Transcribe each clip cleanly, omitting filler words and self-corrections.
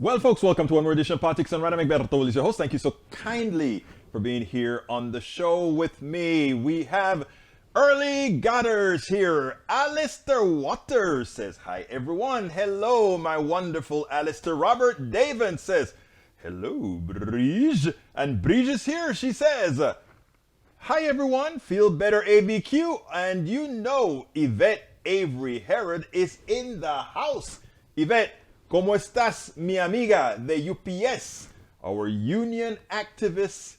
Well, folks, welcome to one more edition of Politics and Random. Egberto is your host. Thank you so kindly for being here on the show with me. We have Early Godders here. Alistair Waters says, hi, everyone. Hello, my wonderful Alistair. Robert Daven says, hello, Brige. And Brige is here. She says, hi, everyone. Feel better, ABQ. And you know, Yvette Avery Herod is in the house. Yvette, ¿cómo estás, mi amiga de UPS? Our union activists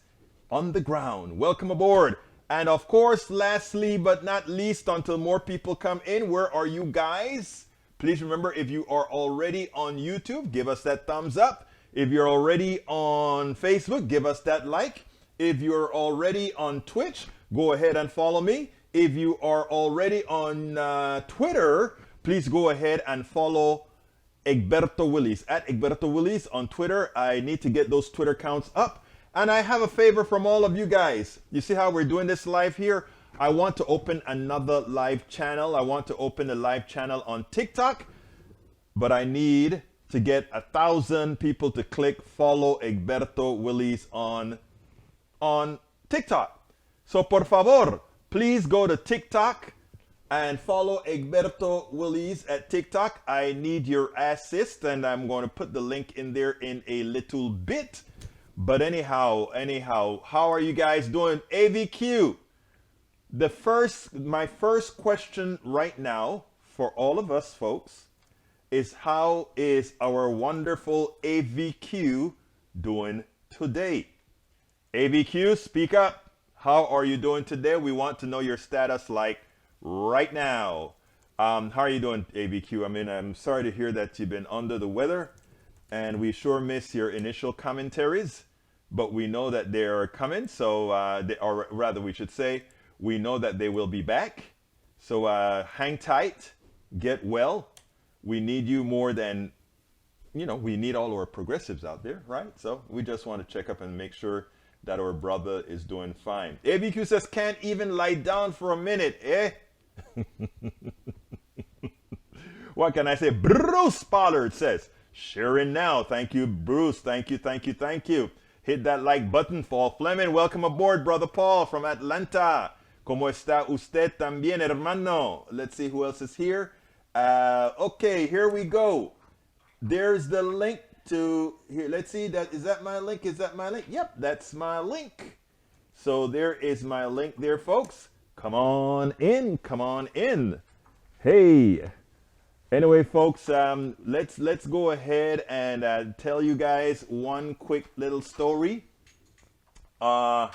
on the ground. Welcome aboard. And of course, lastly but not least, until more people come in, where are you guys? Please remember, if you are already on YouTube, give us that thumbs up. If you're already on Facebook, give us that like. If you're already on Twitch, go ahead and follow me. If you are already on Twitter, please go ahead and follow Egberto Willies at Egberto Willies on Twitter. I need to get those Twitter counts up. And I have a favor from all of you guys. You see how we're doing this live here? I want to open another live channel. I want to open a live channel on TikTok, but I need to get 1,000 people to click follow Egberto Willies on TikTok. So por favor, please go to TikTok and follow Egberto Willies at TikTok. I need your assist, and I'm going to put the link in there in a little bit. But anyhow, how are you guys doing? AVQ, my first question right now for all of us folks is, how is our wonderful AVQ doing today? AVQ, speak up. How are you doing today? We want to know your status like right now. How are you doing, AVQ? I mean, I'm sorry to hear that you've been under the weather, and we sure miss your initial commentaries, but we know that they are coming. So, or rather, we should say, we know that they will be back. So hang tight, get well. We need you more than, we need all our progressives out there, right? So we just want to check up and make sure that our brother is doing fine. AVQ says, can't even lie down for a minute, eh? What can I say? Bruce Pollard says, sharing now. Thank you, Bruce. Thank you. Hit that like button. Paul Fleming, welcome aboard, brother Paul from Atlanta. ¿Cómo está usted también, hermano? Let's see who else is here. Okay, here we go. There's the link to here. Let's see, is that my link? Yep, that's my link. So there is my link there, folks. Come on in. Hey. Anyway, folks, let's go ahead and tell you guys one quick little story. I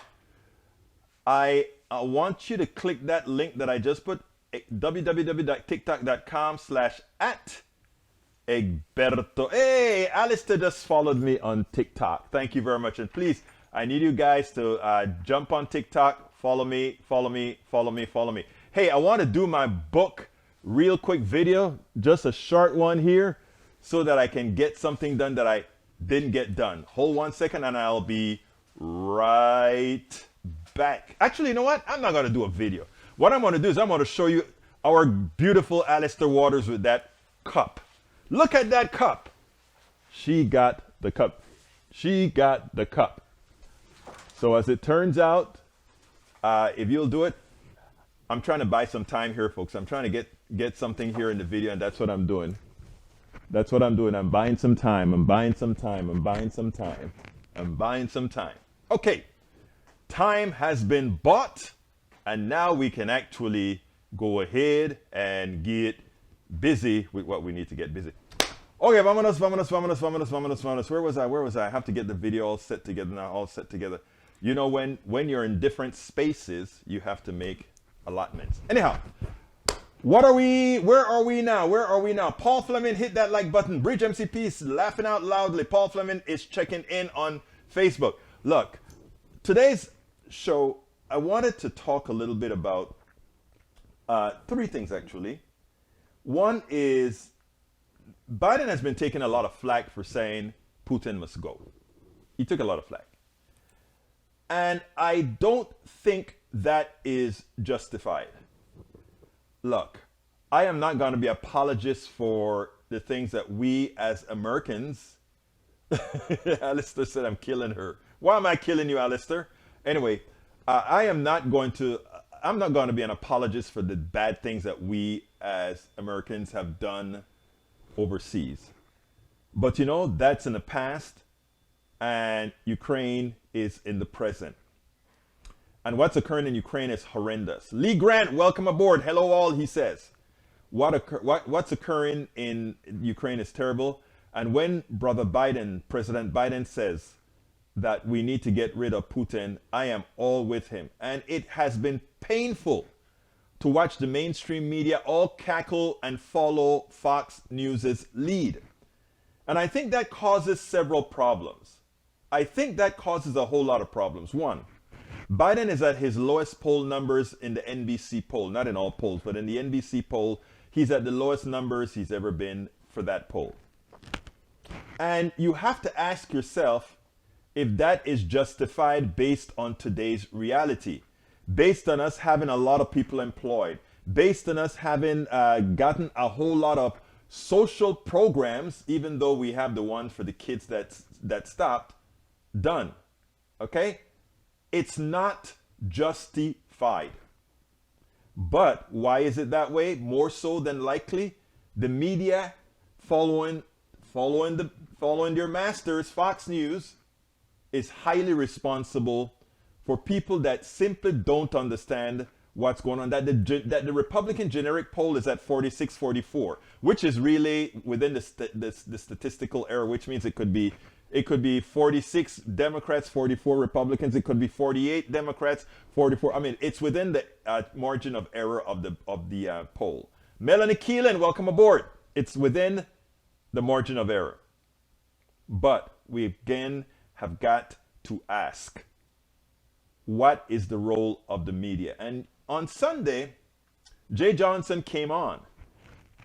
want you to click that link that I just put, www.tiktok.com/@Egberto. Hey, Alistair just followed me on TikTok. Thank you very much. And please, I need you guys to jump on TikTok, follow me. Hey, I want to do my book real quick video, just a short one here, so that I can get something done that I didn't get done. Hold 1 second and I'll be right back. Actually, you know what? I'm not going to do a video. What I'm going to do is I'm going to show you our beautiful Alistair Waters with that cup. Look at that cup. She got the cup. So as it turns out, if you'll do it, I'm trying to buy some time here, folks. I'm trying to get something here in the video, and that's what I'm doing. I'm buying some time. Okay. Time has been bought, and now we can actually go ahead and get busy with what we need to get busy. Okay, vámonos. Where was I? I have to get the video all set together. You know, when you're in different spaces, you have to make allotments. Anyhow, where are we now? Paul Fleming, hit that like button. Bridge MCP is laughing out loudly. Paul Fleming is checking in on Facebook. Look, today's show, I wanted to talk a little bit about three things, actually. One is, Biden has been taking a lot of flack for saying Putin must go. He took a lot of flack. And I don't think that is justified. Look, I am not going to be apologist for the things that we as Americans Alistair said I'm killing her. Why am I killing you, Alistair? Anyway, I am not going to. I'm not going to be an apologist for the bad things that we as Americans have done overseas. But you know, that's in the past, and Ukraine is in the present. And what's occurring in Ukraine is horrendous. Lee Grant, welcome aboard. Hello, all, he says. What's occurring in Ukraine is terrible. And when Brother Biden, President Biden, says that we need to get rid of Putin, I am all with him. And it has been painful to watch the mainstream media all cackle and follow Fox News's lead. And I think that causes several problems. I think that causes a whole lot of problems. One, Biden is at his lowest poll numbers in the NBC poll, not in all polls, but in the NBC poll, he's at the lowest numbers he's ever been for that poll. And you have to ask yourself if that is justified based on today's reality, based on us having a lot of people employed, based on us having gotten a whole lot of social programs, even though we have the one for the kids that stopped, done. Okay? It's not justified. But why is it that way? More so than likely, the media following their masters, Fox News, is highly responsible for people that simply don't understand what's going on. That the Republican generic poll is at 46-44, which is really within the statistical error, which means it could be 46 Democrats, 44 Republicans. It could be 48 Democrats, 44. I mean, it's within the margin of error of the poll. Melanie Keelan, welcome aboard. It's within the margin of error. But we again have got to ask, what is the role of the media? And on Sunday, Jay Johnson came on.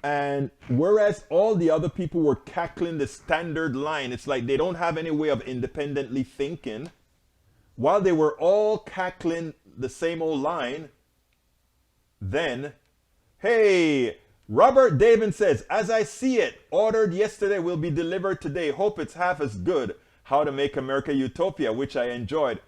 And whereas all the other people were cackling the standard line, it's like they don't have any way of independently thinking. While they were all cackling the same old line, then, hey, Robert David says, as I see it, ordered yesterday will be delivered today. Hope it's half as good. How to Make America Utopia, which I enjoyed.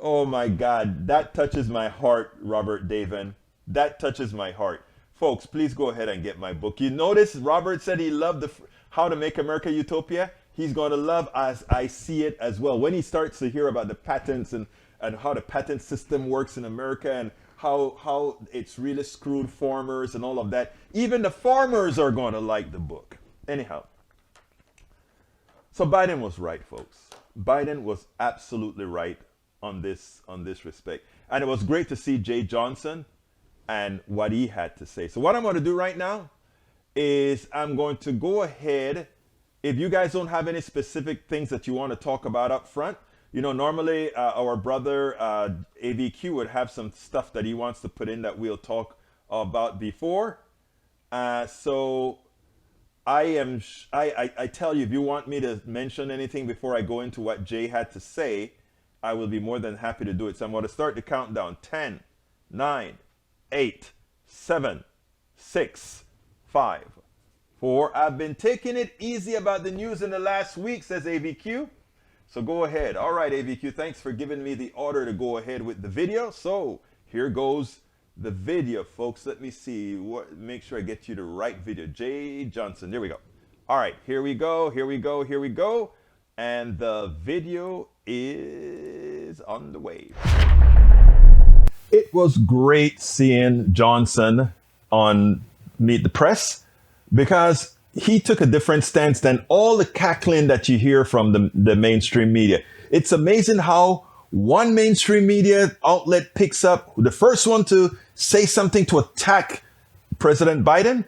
Oh my God, that touches my heart, Robert David. That touches my heart. Folks, please go ahead and get my book. You notice Robert said he loved How to Make America Utopia. He's going to love As I See It as well. When he starts to hear about the patents and how the patent system works in America and how it's really screwed farmers and all of that, even the farmers are going to like the book. Anyhow, so Biden was right, folks. Biden was absolutely right on this respect. And it was great to see Jay Johnson and what he had to say. So what I'm going to do right now is I'm going to go ahead. If you guys don't have any specific things that you want to talk about up front, you know, normally our brother AVQ would have some stuff that he wants to put in that we'll talk about before. So I tell you, if you want me to mention anything before I go into what Jay had to say, I will be more than happy to do it. So I'm going to start the countdown. 10, 9, 8, 7, 6, 5, 4. I've been taking it easy about the news in the last week, says AVQ. So go ahead. All right, AVQ, thanks for giving me the order to go ahead with the video. So here goes the video, folks. Let me see. Make sure I get you the right video. Jay Johnson. There we go. All right, here we go. Here we go. Here we go. And the video is on the way. It was great seeing Johnson on Meet the Press because he took a different stance than all the cackling that you hear from the mainstream media. It's amazing how one mainstream media outlet picks up the first one to say something to attack President Biden.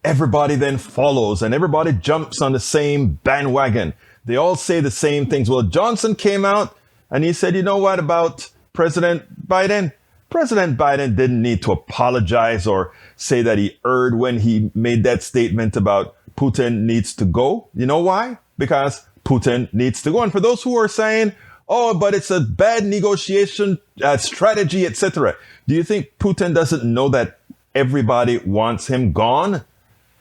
Everybody then follows and everybody jumps on the same bandwagon. They all say the same things. Well, Johnson came out and he said, you know what about President Biden? President Biden didn't need to apologize or say that he erred when he made that statement about Putin needs to go. You know why? Because Putin needs to go. And for those who are saying, oh, but it's a bad negotiation strategy, etc. Do you think Putin doesn't know that everybody wants him gone?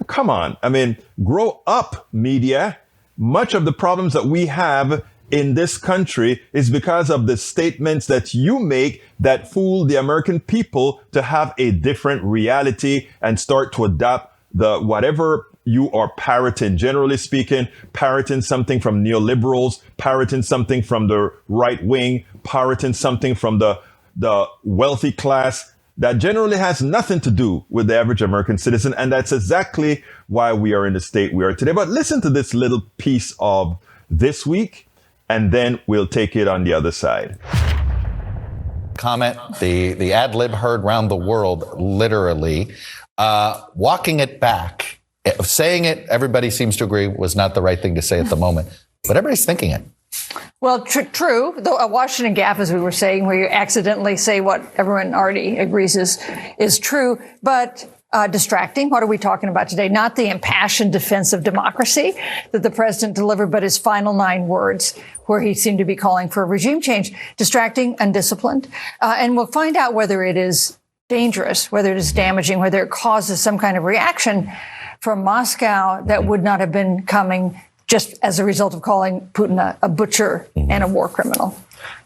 Come on. I mean, grow up, media. much of the problems that we have in this country is because of the statements that you make that fool the American people to have a different reality and start to adopt the whatever you are parroting, generally speaking, parroting something from neoliberals, parroting something from the right wing, parroting something from the wealthy class that generally has nothing to do with the average American citizen. And that's exactly why we are in the state we are today. But listen to this little piece of This Week, and then we'll take it on the other side. Comment, the ad lib heard round the world, literally, walking it back. Saying it, everybody seems to agree, was not the right thing to say at the moment, but everybody's thinking it. Well, true. Though a Washington gaffe, as we were saying, where you accidentally say what everyone already agrees is true, but distracting. What are we talking about today? Not the impassioned defense of democracy that the president delivered, but his final 9 words, where he seemed to be calling for a regime change. Distracting, undisciplined, and we'll find out whether it is dangerous, whether it is damaging, whether it causes some kind of reaction from Moscow that would not have been coming just as a result of calling Putin a butcher and a war criminal.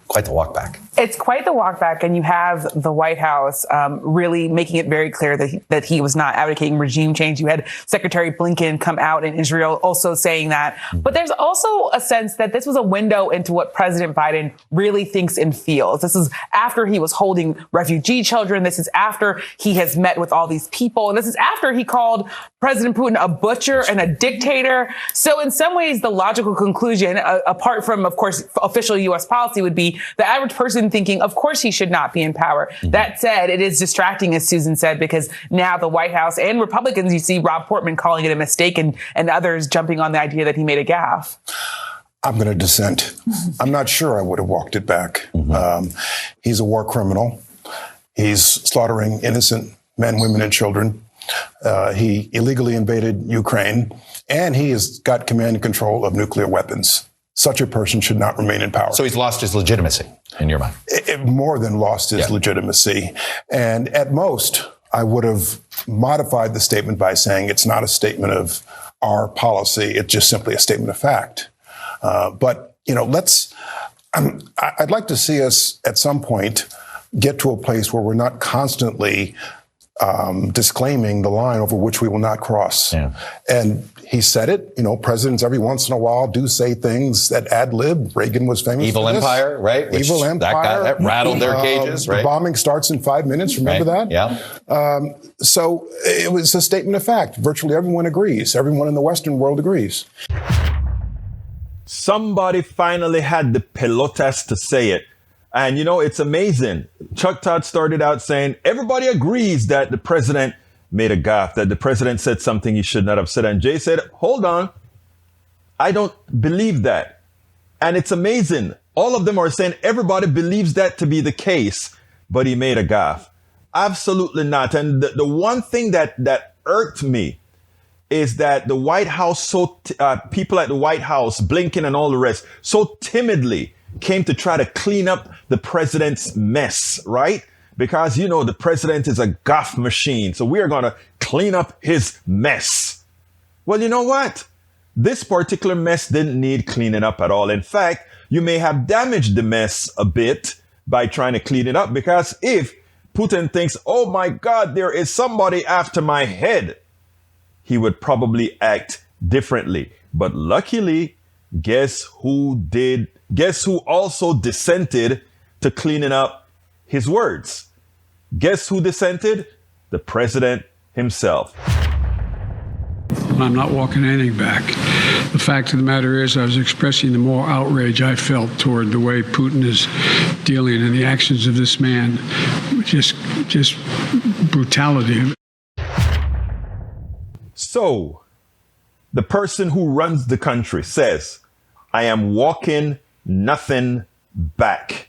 Quite the walk back. It's quite the walk back, and you have the White House really making it very clear that he was not advocating regime change. You had Secretary Blinken come out in Israel also saying that. But there's also a sense that this was a window into what President Biden really thinks and feels. This is after he was holding refugee children. This is after he has met with all these people. And this is after he called President Putin a butcher and a dictator. So in some ways, the logical conclusion, apart from, of course, official U.S. policy, would be the average person thinking, of course, he should not be in power. That said, it is distracting, as Susan said, because now the White House and Republicans, you see Rob Portman calling it a mistake and others jumping on the idea that he made a gaffe. I'm going to dissent. I'm not sure I would have walked it back. He's a war criminal. He's slaughtering innocent men, women, and children. He illegally invaded Ukraine, and he has got command and control of nuclear weapons. Such a person should not remain in power. So he's lost his legitimacy, in your mind? More than lost his legitimacy. And at most, I would have modified the statement by saying it's not a statement of our policy. It's just simply a statement of fact. But, I'd like to see us at some point get to a place where we're not constantly disclaiming the line over which we will not cross. And he said it, presidents every once in a while do say things that ad lib. Reagan was famous Evil for this. Empire, right? Evil Empire. That rattled their cages, right? The bombing starts in 5 minutes. Remember that? Yeah. So it was a statement of fact. Virtually everyone agrees. Everyone in the Western world agrees. Somebody finally had the pelotas to say it. And, it's amazing. Chuck Todd started out saying everybody agrees that the president made a gaffe, that the president said something he should not have said. And Jay said, hold on. I don't believe that. And it's amazing. All of them are saying everybody believes that to be the case, but he made a gaffe. Absolutely not. And the one thing that irked me is that the White House, people at the White House, Blinken and all the rest, so timidly came to try to clean up the president's mess, right? Because, the president is a gaffe machine. So we are going to clean up his mess. Well, you know what? This particular mess didn't need cleaning up at all. In fact, you may have damaged the mess a bit by trying to clean it up, because if Putin thinks, oh my God, there is somebody after my head, he would probably act differently. But luckily, guess who also dissented to cleaning up his words? Guess who dissented? The president himself. I'm not walking anything back. The fact of the matter is, I was expressing the moral outrage I felt toward the way Putin is dealing and the actions of this man. Just brutality. So, the person who runs the country says, I am walking nothing back.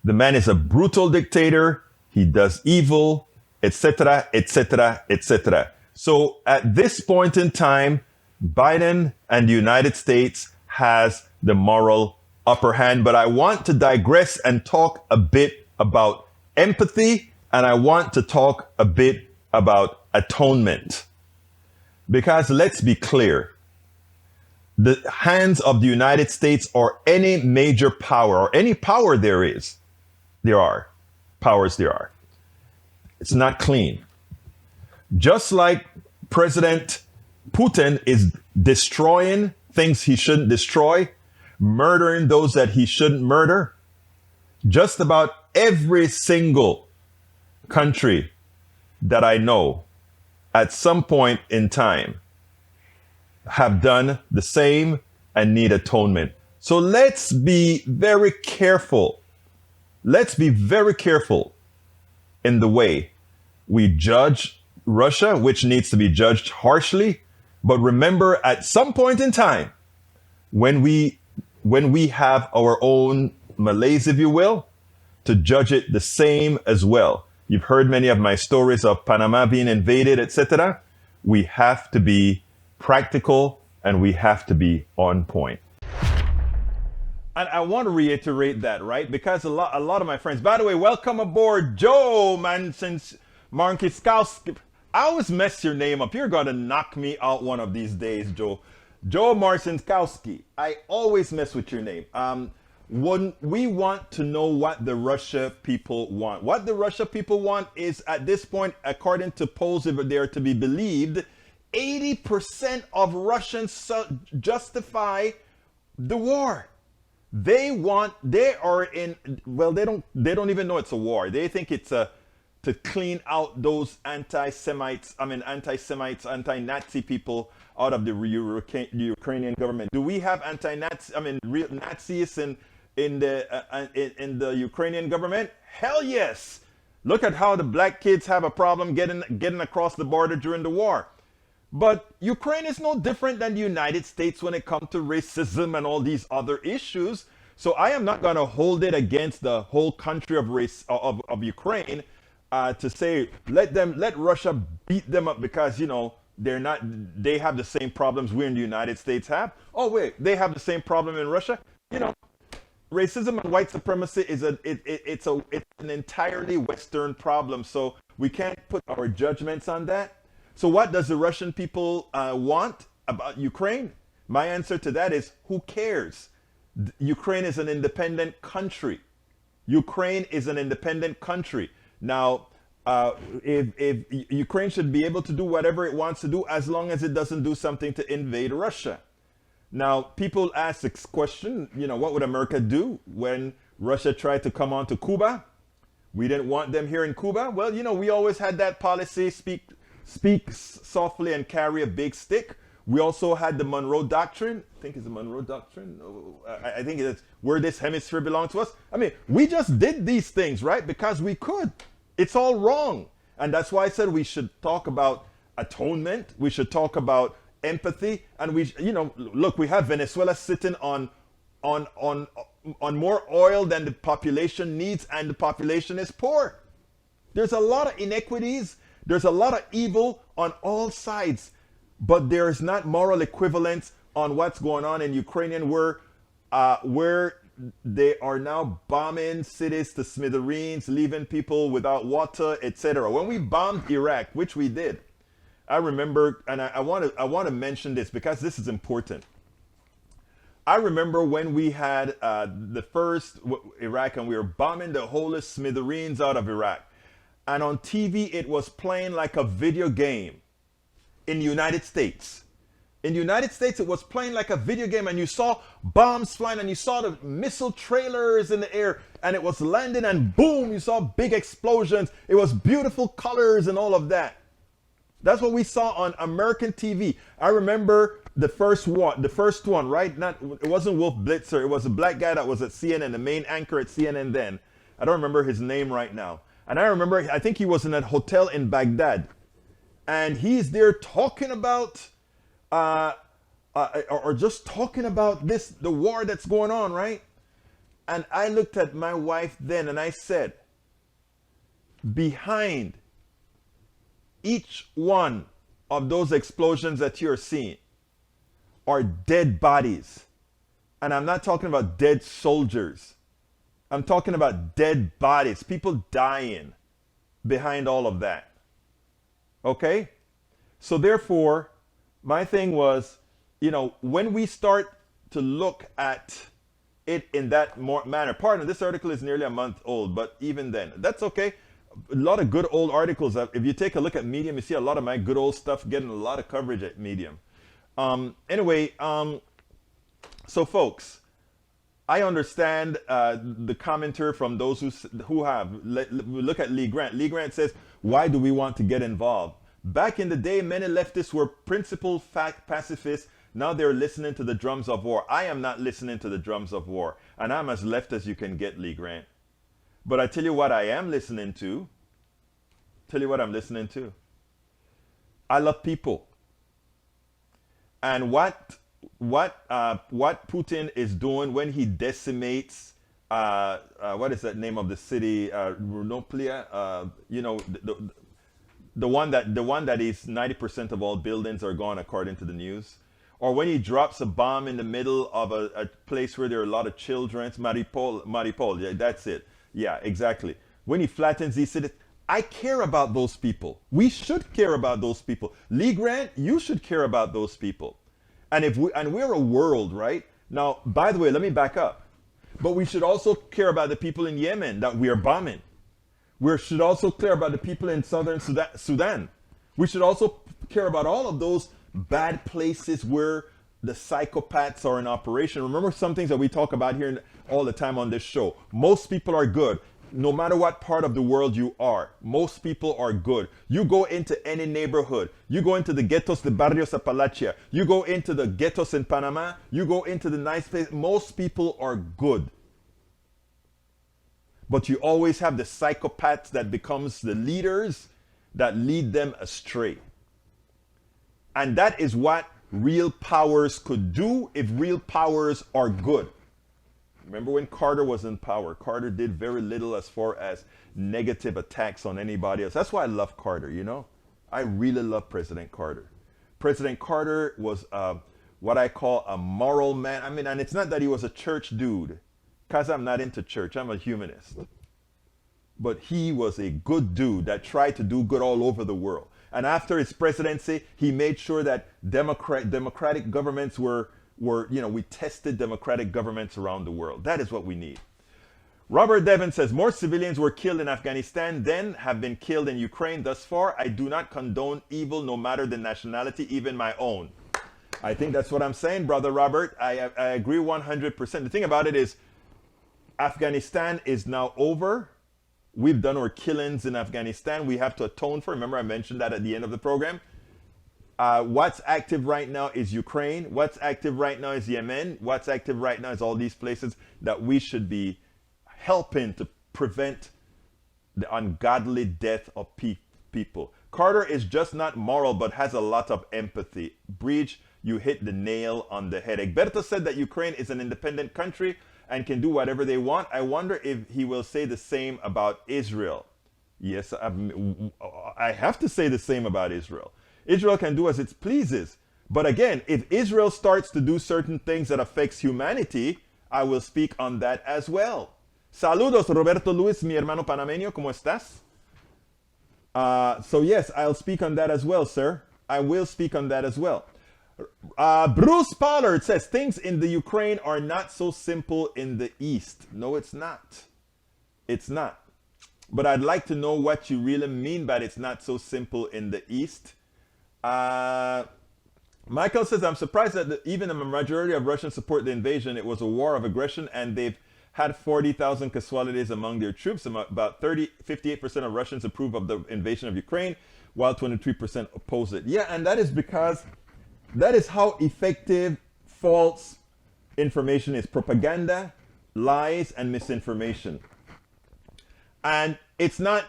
The man is a brutal dictator. He does evil, etc., etc., etc. So at this point in time, Biden and the United States has the moral upper hand. But I want to digress and talk a bit about empathy, and I want to talk a bit about atonement. Because let's be clear, the hands of the United States or any major power or any power there are powers there are. It's not clean. Just like President Putin is destroying things he shouldn't destroy, murdering those that he shouldn't murder, just about every single country that I know at some point in time have done the same and need atonement. So let's be very careful. Let's be very careful in the way we judge Russia, which needs to be judged harshly. But remember, at some point in time, when we have our own malaise, if you will, to judge it the same as well. You've heard many of my stories of Panama being invaded, etc. We have to be practical and we have to be on point. And I want to reiterate that, right? Because a lot of my friends, by the way, welcome aboard, Joe Marcinkowski. I always mess your name up. You're going to knock me out one of these days, Joe. Joe Marcinkowski. I always mess with your name. When we want to know what the Russia people want. What the Russia people want is, at this point, according to polls, if they are to be believed, 80% of Russians justify the war. They don't even know it's a war. They think it's to clean out those anti-Semites, anti-Nazi people out of the Ukrainian government. Do we have real Nazis in the Ukrainian government? Hell yes. Look at how the black kids have a problem getting across the border during the war. But Ukraine is no different than the United States when it comes to racism and all these other issues. So I am not going to hold it against the whole country of Ukraine to say let Russia beat them up because they have the same problems we in the United States have. Oh wait, they have the same problem in Russia. Racism and white supremacy is it's an entirely Western problem. So we can't put our judgments on that. So what does the Russian people want about Ukraine? My answer to that is, who cares? Ukraine is an independent country. Ukraine is an independent country. Now, if Ukraine should be able to do whatever it wants to do as long as it doesn't do something to invade Russia. Now, people ask this question, what would America do when Russia tried to come on to Cuba? We didn't want them here in Cuba. Well, we always had that policy, speak softly and carry a big stick. We also had the Monroe Doctrine. I think it's the Monroe Doctrine. I think it's where this hemisphere belongs to us. We just did these things, right? Because we could. It's all wrong. And that's why I said we should talk about atonement. We should talk about empathy. And look, we have Venezuela sitting on more oil than the population needs, and the population is poor. There's a lot of inequities. There's a lot of evil on all sides, but there is not moral equivalence on what's going on in Ukraine, where they are now bombing cities to smithereens, leaving people without water, etc. When we bombed Iraq, which we did, I remember, and I want to mention this because this is important. I remember when we had the first Iraq, and we were bombing the whole smithereens out of Iraq. And on TV, it was playing like a video game in the United States. In the United States, it was playing like a video game, and you saw bombs flying, and you saw the missile trailers in the air, and it was landing, and boom, you saw big explosions. It was beautiful colors and all of that. That's what we saw on American TV. I remember the first one, right? It wasn't Wolf Blitzer. It was a black guy that was at CNN, the main anchor at CNN then. I don't remember his name right now. And I remember, I think he was in a hotel in Baghdad. And he's there talking about, or just talking about the war that's going on, right? And I looked at my wife then and I said, behind each one of those explosions that you're seeing are dead bodies. And I'm not talking about dead soldiers. I'm talking about dead bodies, people dying behind all of that. Okay? So therefore, my thing was, when we start to look at it in that manner, pardon, this article is nearly a month old, but even then, that's okay. A lot of good old articles. If you take a look at Medium, you see a lot of my good old stuff getting a lot of coverage at Medium. Anyway, so folks, I understand the commenter from those who have. Look at Lee Grant. Lee Grant says, why do we want to get involved? Back in the day, many leftists were principled pacifists. Now they're listening to the drums of war. I am not listening to the drums of war. And I'm as left as you can get, Lee Grant. But I tell you what I am listening to. Tell you what I'm listening to. I love people. And what Putin is doing when he decimates, what is that name of the city, Runoplia? The one that is 90% of all buildings are gone, according to the news. Or when he drops a bomb in the middle of a place where there are a lot of children, Mariupol, yeah, that's it. Yeah, exactly. When he flattens these cities, I care about those people. We should care about those people. Lee Grant, you should care about those people. And we're a world, right? Now, by the way, let me back up. But we should also care about the people in Yemen that we are bombing. We should also care about the people in southern Sudan. We should also care about all of those bad places where the psychopaths are in operation. Remember some things that we talk about here all the time on this show. Most people are good. No matter what part of the world you are, most people are good. You go into any neighborhood. You go into the ghettos, the barrios Apalachia. You go into the ghettos in Panama. You go into the nice place. Most people are good. But you always have the psychopaths that becomes the leaders that lead them astray. And that is what real powers could do if real powers are good. Remember when Carter was in power? Carter did very little as far as negative attacks on anybody else. That's why I love Carter, I really love President Carter. President Carter was what I call a moral man. I mean, and it's not that he was a church dude, because I'm not into church. I'm a humanist. But he was a good dude that tried to do good all over the world. And after his presidency, he made sure that democratic governments were we tested democratic governments around the world. That is what we need. Robert Devon says, more civilians were killed in Afghanistan than have been killed in Ukraine thus far. I do not condone evil, no matter the nationality, even my own. I think that's what I'm saying, Brother Robert. I agree 100%. The thing about it is, Afghanistan is now over. We've done our killings in Afghanistan. We have to atone for. Remember, I mentioned that at the end of the program. What's active right now is Ukraine. What's active right now is Yemen. What's active right now is all these places that we should be helping to prevent the ungodly death of people. Carter is just not moral, but has a lot of empathy. Breach, you hit the nail on the head. Egberto said that Ukraine is an independent country and can do whatever they want. I wonder if he will say the same about Israel. Yes, I have to say the same about Israel. Israel can do as it pleases. But again, if Israel starts to do certain things that affects humanity, I will speak on that as well. Saludos, Roberto Luis, mi hermano panameño, ¿cómo estás? So yes, I'll speak on that as well, sir. I will speak on that as well. Bruce Pollard says, things in the Ukraine are not so simple in the East. No, it's not. It's not. But I'd like to know what you really mean by it's not so simple in the East. Michael says, I'm surprised that even a majority of Russians support the invasion. It was a war of aggression, and they've had 40,000 casualties among their troops. About 58% of Russians approve of the invasion of Ukraine, while 23% oppose it. Yeah, and that is because that is how effective false information is. Propaganda, lies, and misinformation. And it's not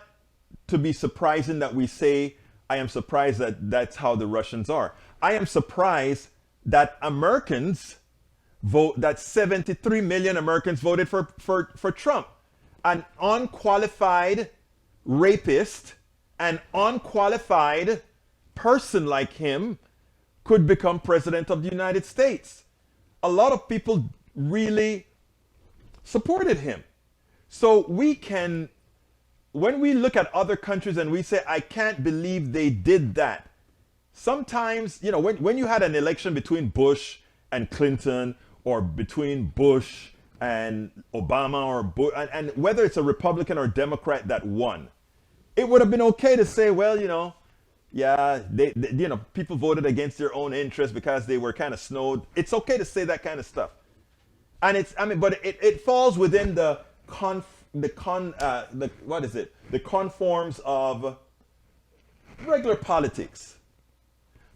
to be surprising that we say, I am surprised that that's how the Russians are. I am surprised that Americans vote, that 73 million Americans voted for Trump. An unqualified rapist, an unqualified person like him could become president of the United States. A lot of people really supported him. So we can, when we look at other countries and we say, I can't believe they did that, sometimes, when you had an election between Bush and Clinton, or between Bush and Obama, or Bush, and whether it's a Republican or Democrat that won, it would have been okay to say, well, yeah, they people voted against their own interests because they were kind of snowed. It's okay to say that kind of stuff, and but it falls within the conforms of regular politics.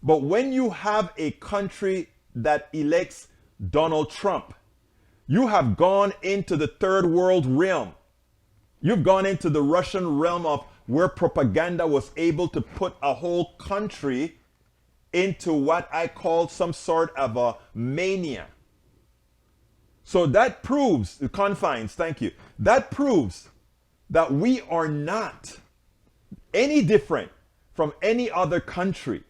But when you have a country that elects Donald Trump, you have gone into the third world realm. You've gone into the Russian realm of where propaganda was able to put a whole country into what I call some sort of a mania. So that proves, the confines, thank you. That proves that we are not any different from any other country.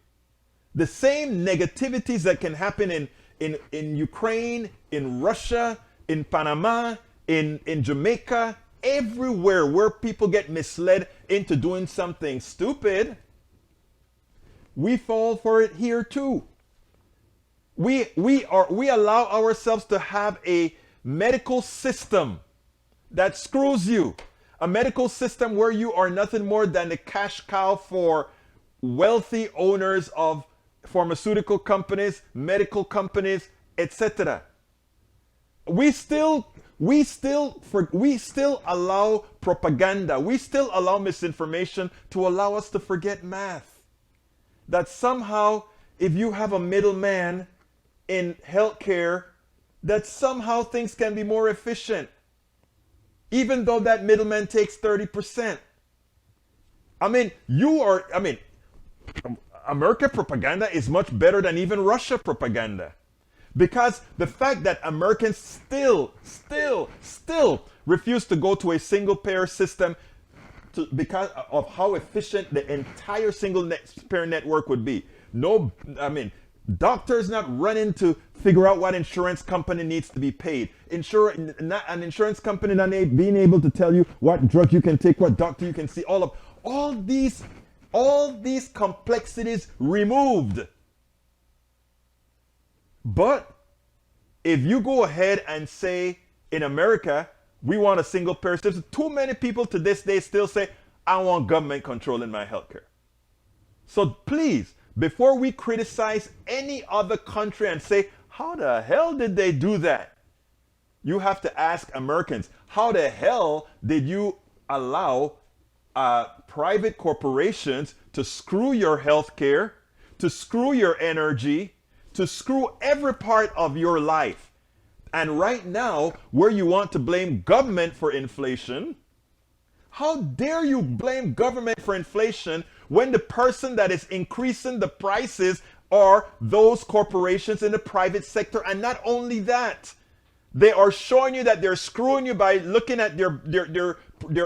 The same negativities that can happen in Ukraine, in Russia, in Panama, in Jamaica, everywhere where people get misled into doing something stupid, we fall for it here too. We allow ourselves to have a medical system that screws you. A medical system where you are nothing more than a cash cow for wealthy owners of pharmaceutical companies, medical companies, etc. We still allow propaganda. We still allow misinformation to allow us to forget math. That somehow, if you have a middleman in healthcare, that somehow things can be more efficient, even though that middleman takes 30%. American propaganda is much better than even Russia propaganda. Because the fact that Americans still refuse to go to a single payer system because of how efficient the entire single payer network would be. Doctors not running to figure out what insurance company needs to be paid. An insurance company not being able to tell you what drug you can take, what doctor you can see, all these complexities removed. But if you go ahead and say, in America, we want a single payer system, too many people to this day still say, I want government control in my healthcare. So please, before we criticize any other country and say, how the hell did they do that? You have to ask Americans, how the hell did you allow private corporations to screw your healthcare, to screw your energy, to screw every part of your life? And right now, where you want to blame government for inflation, how dare you blame government for inflation when the person that is increasing the prices are those corporations in the private sector? And not only that, they are showing you that they're screwing you by looking at their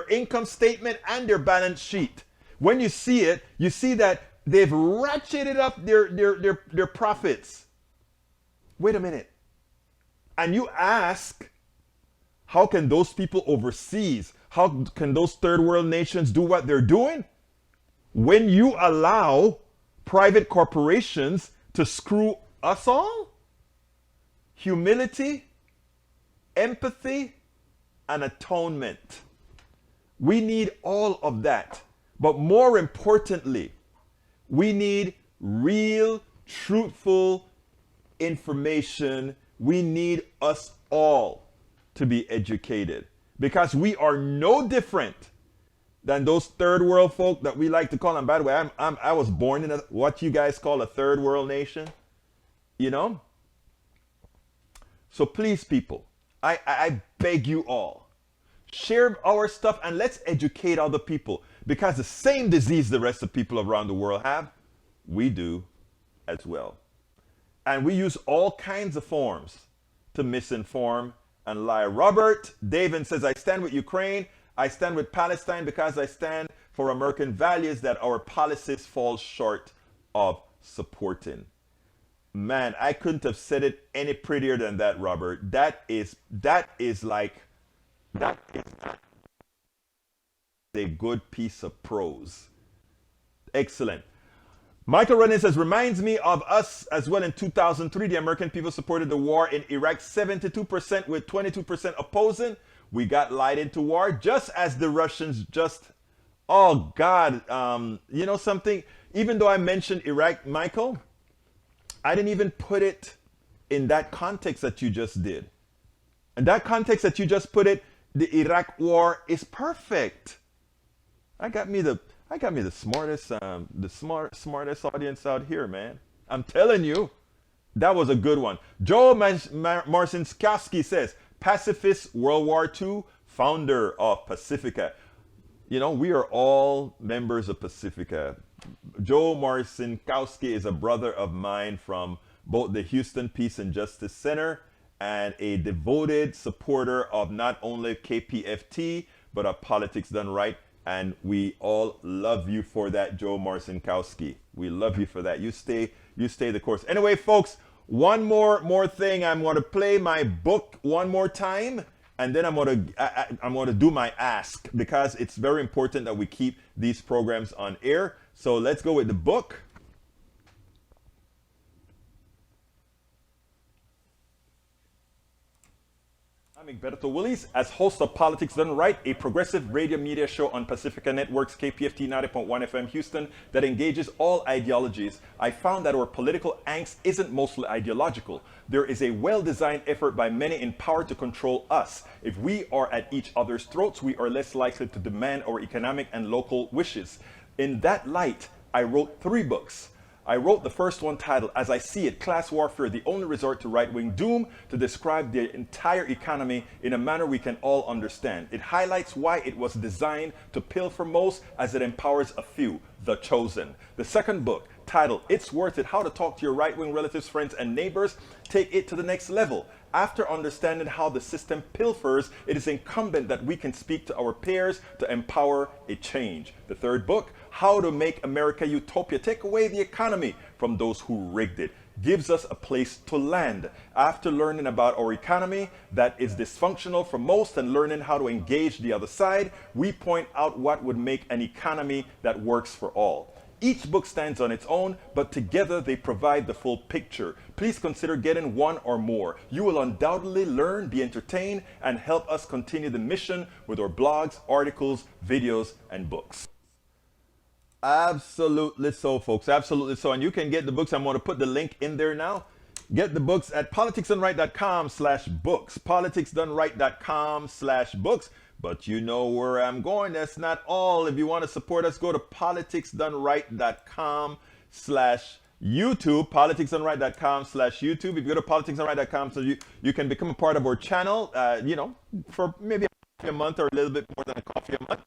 income statement and their balance sheet. When you see it, you see that they've ratcheted up their profits. Wait a minute. And you ask, how can those people overseas, how can those third world nations do what they're doing? When you allow private corporations to screw us all? Humility, empathy, and atonement. We need all of that. But more importantly, we need real, truthful information. We need us all to be educated, because we are no different than those third world folk that we like to call them. By the way, I was born in what you guys call a third world nation, So please, people, I beg you all, share our stuff and let's educate other people, because the same disease the rest of people around the world have, we do as well. And we use all kinds of forms to misinform and lie. Robert David says, I stand with Ukraine. I stand with Palestine because I stand for American values that our policies fall short of supporting. Man, I couldn't have said it any prettier than that, Robert. That is a good piece of prose. Excellent. Michael Redden says, reminds me of us as well in 2003. The American people supported the war in Iraq 72% with 22% opposing. We got lied into war just as the Russians just, oh God, you know something? Even though I mentioned Iraq, Michael, I didn't even put it in that context that you just did. In that context that you just put it, the Iraq war is perfect. I got me the smartest, smartest audience out here, man. I'm telling you, that was a good one. Joe Marcinskowski says, pacifist World War II, founder of Pacifica. You know, we are all members of Pacifica. Joe Marcinkowski is a brother of mine from both the Houston Peace and Justice Center and a devoted supporter of not only KPFT, but of Politics Done Right. And we all love you for that, Joe Marcinkowski. We love you for that. You stay the course. Anyway, folks, one more thing. I'm going to play my book one more time. And then I'm going to do my ask, because it's very important that we keep these programs on air. So let's go with the book. I'm Egberto Willies, as host of Politics Done Right, a progressive radio media show on Pacifica Network's KPFT 90.1 FM Houston that engages all ideologies. I found that our political angst isn't mostly ideological. There is a well-designed effort by many in power to control us. If we are at each other's throats, we are less likely to demand our economic and local wishes. In that light, I wrote 3 books. I wrote the first one titled, As I See It, Class Warfare, the Only Resort to Right-Wing Doom, to describe the entire economy in a manner we can all understand. It highlights why it was designed to pilfer most as it empowers a few, the chosen. The second book, titled, It's Worth It, How to Talk to Your Right-Wing Relatives, Friends, and Neighbors, take it to the next level. After understanding how the system pilfers, it is incumbent that we can speak to our peers to empower a change. The third book, How to Make America Utopia, Take Away the Economy from Those Who Rigged It, gives us a place to land. After learning about our economy that is dysfunctional for most and learning how to engage the other side, we point out what would make an economy that works for all. Each book stands on its own, but together they provide the full picture. Please consider getting one or more. You will undoubtedly learn, be entertained, and help us continue the mission with our blogs, articles, videos, and books. Absolutely so, folks. Absolutely so. And you can get the books. I'm going to put the link in there now. Get the books at politicsdoneright.com/books. politicsdoneright.com/books. But you know where I'm going. That's not all. If you want to support us, go to politicsdoneright.com/YouTube. politicsdoneright.com/YouTube. If you go to politicsdoneright.com, so you can become a part of our channel, you know, for maybe a month or a little bit more than a coffee a month.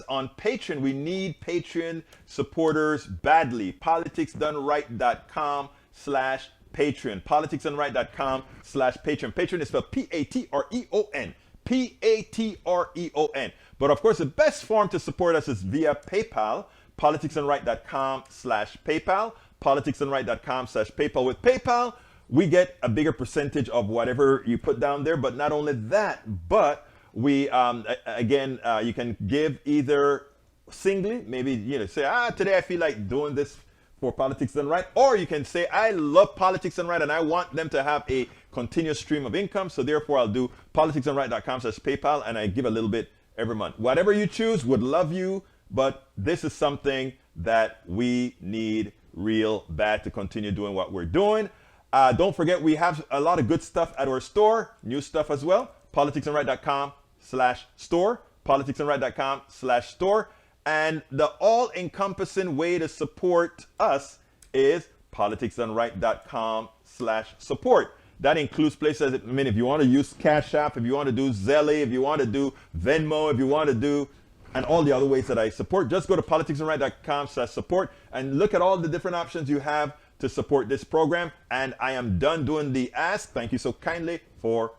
On Patreon, we need Patreon supporters badly. politicsdoneright.com/Patreon. politicsdoneright.com/Patreon. Patreon is spelled Patreon. Patreon. But of course, the best form to support us is via PayPal. politicsdoneright.com/PayPal. politicsdoneright.com/PayPal. With PayPal, we get a bigger percentage of whatever you put down there. But not only that, but we you can give either singly, maybe say, today I feel like doing this for Politics Done Right, or you can say, I love Politics Done Right and I want them to have a continuous stream of income, so therefore I'll do politicsdoneright.com/PayPal, and I give a little bit every month. Whatever you choose, would love you, but this is something that we need real bad to continue doing what we're doing. Don't forget, we have a lot of good stuff at our store, new stuff as well. politicsdoneright.com/store, politicsdoneright.com/store. And the all-encompassing way to support us is politicsdoneright.com/support. That includes places, if you want to use Cash App, if you want to do Zelle, if you want to do Venmo, if you want to do, and all the other ways that I support, just go to politicsdoneright.com/support and look at all the different options you have to support this program. And I am done doing the ask. Thank you so kindly for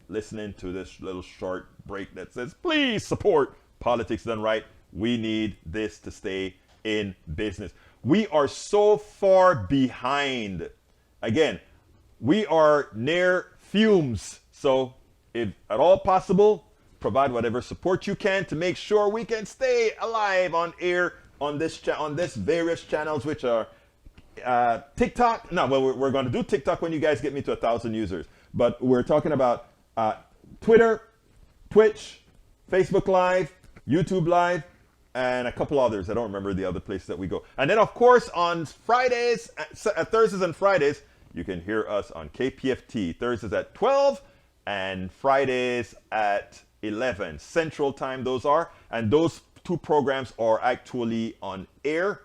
listening to this little short break that says, please support Politics Done Right. We need this to stay in business. We are so far behind. Again, we are near fumes. So if at all possible, provide whatever support you can to make sure we can stay alive on air on this various channels, which are TikTok. No, well, we're going to do TikTok when you guys get me to 1,000 users. But we're talking about Twitter, Twitch, Facebook Live, YouTube Live, and a couple others. I don't remember the other places that we go. And then, of course, on Fridays, Thursdays and Fridays, you can hear us on KPFT. Thursdays at 12 and Fridays at 11 Central Time. Those are. And those two programs are actually on air.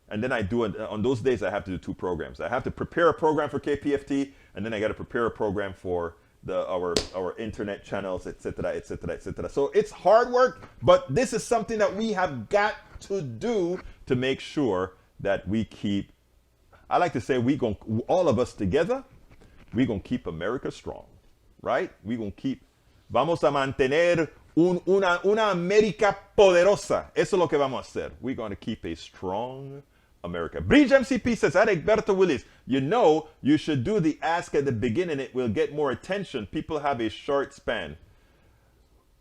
And then I do it on those days. I have to do two programs. I have to prepare a program for KPFT, and then I got to prepare a program for our internet channels, etc., etc., etc. So it's hard work, but this is something that we have got to do to make sure that we keep. I like to say all of us together. We gonna keep America strong, right? We gonna keep. Vamos a mantener una América poderosa. Eso es lo que vamos a hacer. We're gonna keep a strong America. Bridge MCP says, Egberto Willis, you should do the ask at the beginning. It will get more attention. People have a short span.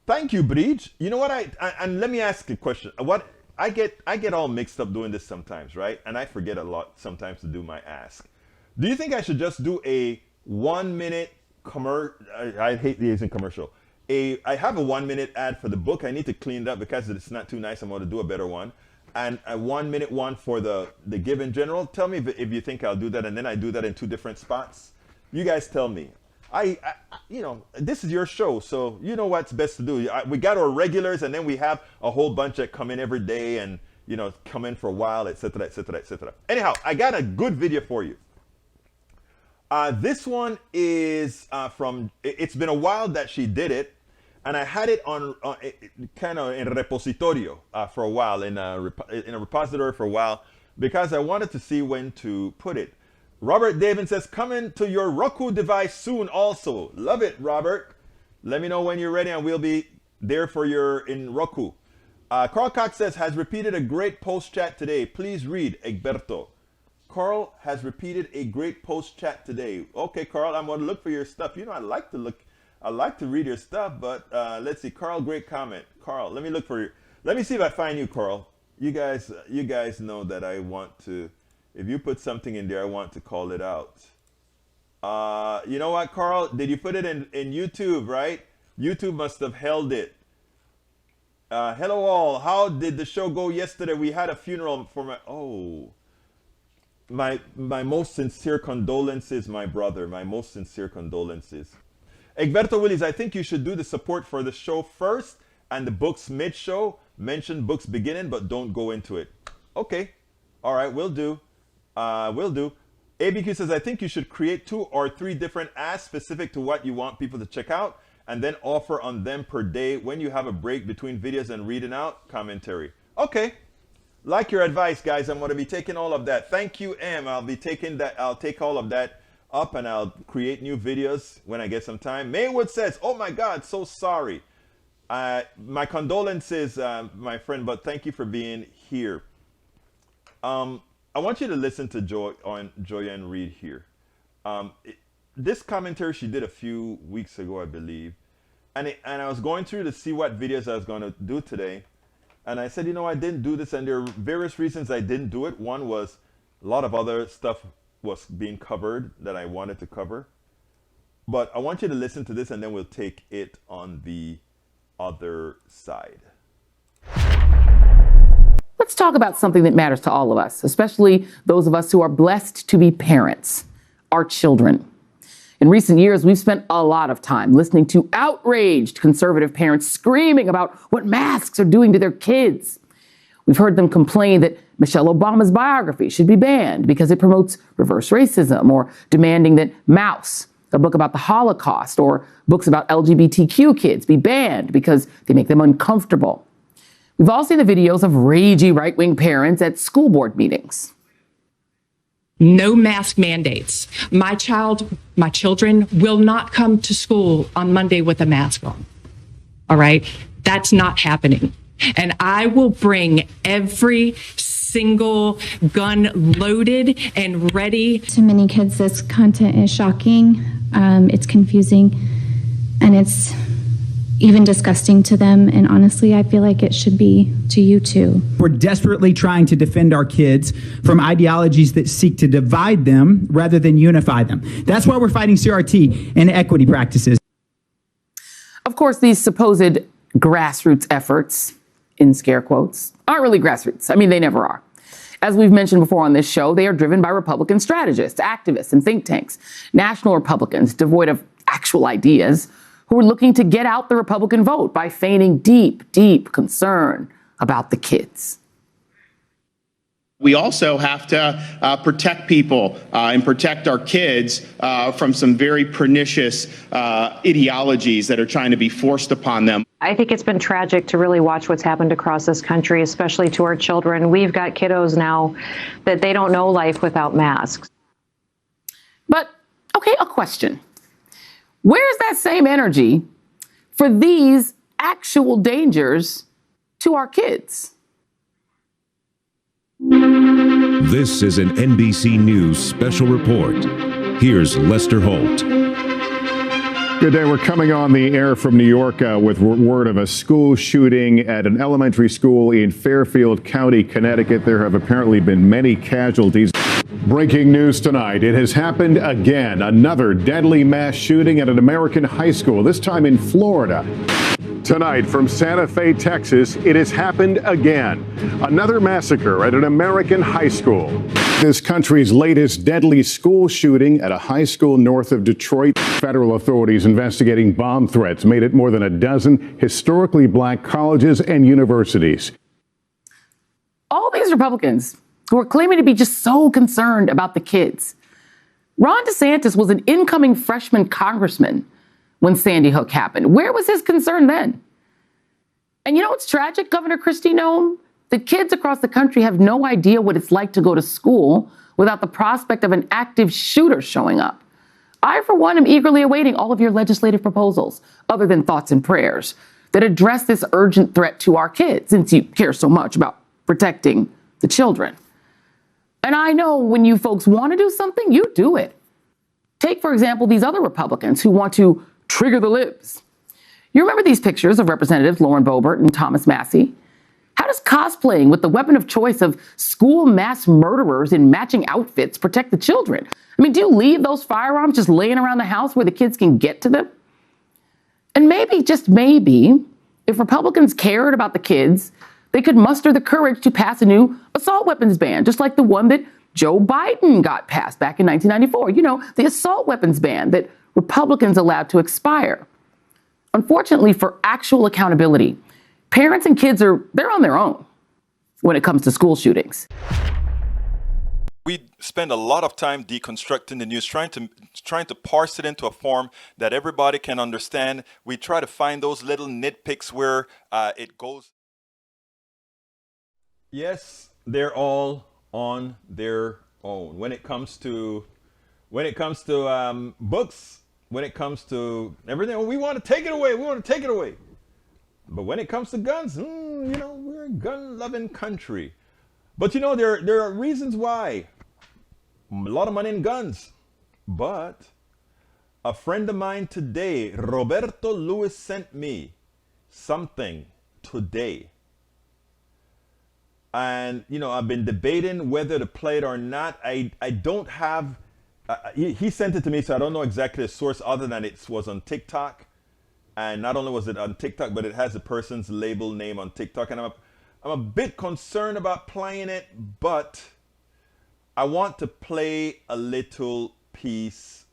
Thank you, Bridge. You know what? And let me ask a question. What I get all mixed up doing this sometimes, right? And I forget a lot sometimes to do my ask. Do you think I should just do a 1 minute commercial? I hate using commercial. I have a 1 minute ad for the book. I need to clean it up because it's not too nice. I'm going to do a better one. And a 1 minute one for the give in general. Tell me if you think I'll do that, and then I do that in two different spots. You guys tell me. This is your show, so you know what's best to do. We got our regulars, and then we have a whole bunch that come in every day and come in for a while, etc., etc., etc. Anyhow, I got a good video for you. This one is from. It's been a while that she did it. And I had it on kind of in repositorio for a while, in a repository for a while, because I wanted to see when to put it. Robert David says, coming to your Roku device soon also. Love it, Robert. Let me know when you're ready and we'll be there for in Roku. Carl Cox says, has repeated a great post chat today. Please read, Egberto. Carl has repeated a great post chat today. Okay, Carl, I'm going to look for your stuff. I like to read your stuff, but let's see. Carl, great comment. Carl, let me look for you. Let me see if I find you, Carl. You guys know that I want to. If you put something in there, I want to call it out. You know what, Carl? Did you put it in YouTube, right? YouTube must have held it. Hello all. How did the show go yesterday? We had a funeral for my most sincere condolences, my brother. My most sincere condolences. Egberto Willis, I think you should do the support for the show first and the books mid-show. Mention books beginning, but don't go into it. Okay. All right, will do. Will do. ABQ says, I think you should create 2 or 3 different ads specific to what you want people to check out and then offer on them per day when you have a break between videos and reading out commentary. Okay. Like your advice, guys. I'm going to be taking all of that. Thank you, M. I'll be taking that. I'll take all of that up and I'll create new videos when I get some time. Maywood says, oh my God, so sorry. My condolences, my friend, but thank you for being here. I want you to listen to Joyanne Reed here. This commentary she did a few weeks ago, I believe. And I was going through to see what videos I was going to do today. And I said, I didn't do this. And there are various reasons I didn't do it. One was a lot of other stuff was being covered that I wanted to cover. But I want you to listen to this and then we'll take it on the other side. Let's talk about something that matters to all of us, especially those of us who are blessed to be parents, our children. In recent years, we've spent a lot of time listening to outraged conservative parents screaming about what masks are doing to their kids. We've heard them complain that Michelle Obama's biography should be banned because it promotes reverse racism, or demanding that Mouse, a book about the Holocaust, or books about LGBTQ kids be banned because they make them uncomfortable. We've all seen the videos of ragey right-wing parents at school board meetings. No mask mandates. My children will not come to school on Monday with a mask on. All right? That's not happening. And I will bring every single gun loaded and ready. To many kids, this content is shocking. It's confusing, and it's even disgusting to them. And honestly, I feel like it should be to you too. We're desperately trying to defend our kids from ideologies that seek to divide them rather than unify them. That's why we're fighting CRT and equity practices. Of course, these supposed grassroots efforts, in scare quotes, aren't really grassroots. I mean, they never are. As we've mentioned before on this show, they are driven by Republican strategists, activists, and think tanks, national Republicans devoid of actual ideas, who are looking to get out the Republican vote by feigning deep, deep concern about the kids. We also have to protect people and protect our kids from some very pernicious ideologies that are trying to be forced upon them. I think it's been tragic to really watch what's happened across this country, especially to our children. We've got kiddos now that they don't know life without masks. But, okay, a question. Where's that same energy for these actual dangers to our kids? This is an NBC News special report. Here's Lester Holt. Good day. We're coming on the air from New York with word of a school shooting at an elementary school in Fairfield County, Connecticut. There have apparently been many casualties. Breaking news tonight. It has happened again. Another deadly mass shooting at an American high school, this time in Florida. Tonight from Santa Fe, Texas, it has happened again. Another massacre at an American high school. This country's latest deadly school shooting at a high school north of Detroit. Federal authorities investigating bomb threats made at more than a dozen historically black colleges and universities. All these Republicans who are claiming to be just so concerned about the kids. Ron DeSantis was an incoming freshman congressman when Sandy Hook happened. Where was his concern then? And you know what's tragic, Governor Kristi Noem? The kids across the country have no idea what it's like to go to school without the prospect of an active shooter showing up. I, for one, am eagerly awaiting all of your legislative proposals, other than thoughts and prayers, that address this urgent threat to our kids, since you care so much about protecting the children. And I know when you folks want to do something, you do it. Take, for example, these other Republicans who want to trigger the libs. You remember these pictures of Representatives Lauren Boebert and Thomas Massie? How does cosplaying with the weapon of choice of school mass murderers in matching outfits protect the children? I mean, do you leave those firearms just laying around the house where the kids can get to them? And maybe, just maybe, if Republicans cared about the kids, they could muster the courage to pass a new assault weapons ban, just like the one that Joe Biden got passed back in 1994. You know, the assault weapons ban that Republicans allowed to expire. Unfortunately, for actual accountability, parents and kids they're on their own when it comes to school shootings. We spend a lot of time deconstructing the news, trying to parse it into a form that everybody can understand. We try to find those little nitpicks where it goes. Yes, they're all on their own. When it comes to books, when it comes to everything, we want to take it away. We want to take it away. But when it comes to guns, we're a gun-loving country. But there are reasons why. A lot of money in guns. But a friend of mine today, Roberto Lewis, sent me something today. And, I've been debating whether to play it or not. I don't have, he sent it to me, so I don't know exactly the source other than it was on TikTok. And not only was it on TikTok, but it has the person's label name on TikTok. And I'm a bit concerned about playing it, but I want to play a little piece.